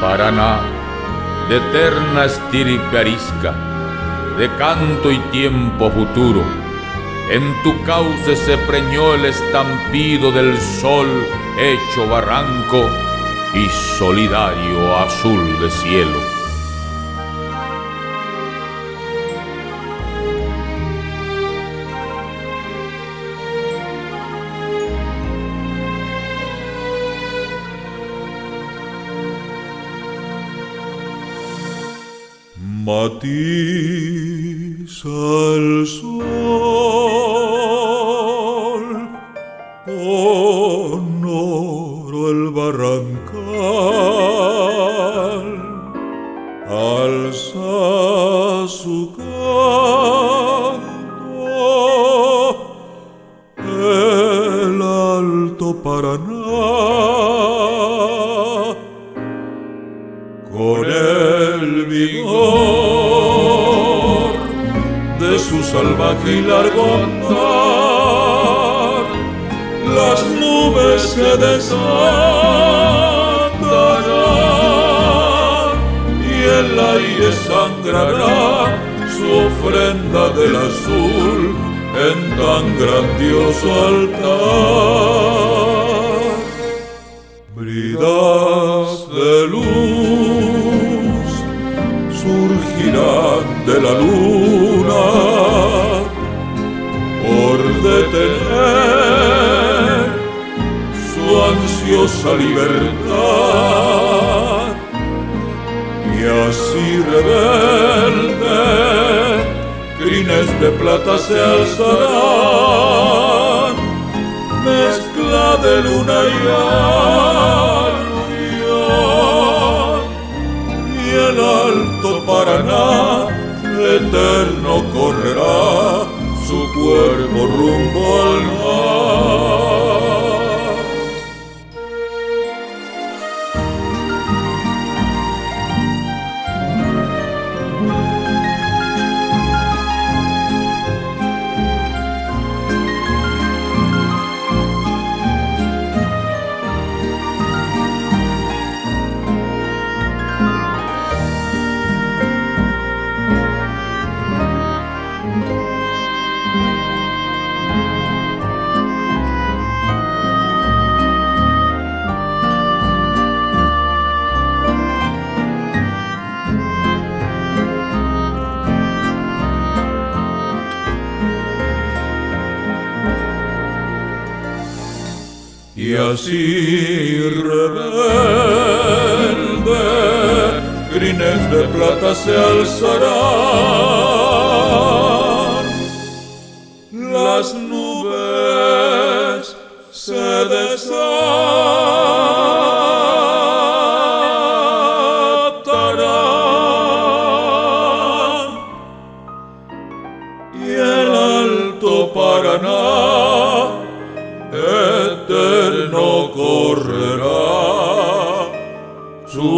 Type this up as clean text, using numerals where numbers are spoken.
Paraná, de eterna estirpe arisca, de canto y tiempo futuro, en tu cauce se preñó el estampido del sol hecho barranco y solidario azul de cielo. Matiza el sol con oro el barrancal, alza su canto el alto Paraná, con el vigor de su salvaje y largo andar, las nubes se desatarán y el aire sangrará su ofrenda del azul en tan grandioso altar. Bridas de luz surgirán de la luna por detener su ansiosa libertad, y así rebelde crines de plata se alzarán, mezcla de luna y aluvión, y el alto Paraná eterno correrá su cuerpo rumbo al mar. Y así rebelde, crines de plata se alzarán, las nubes se desatarán y el alto Paraná eterno correrá su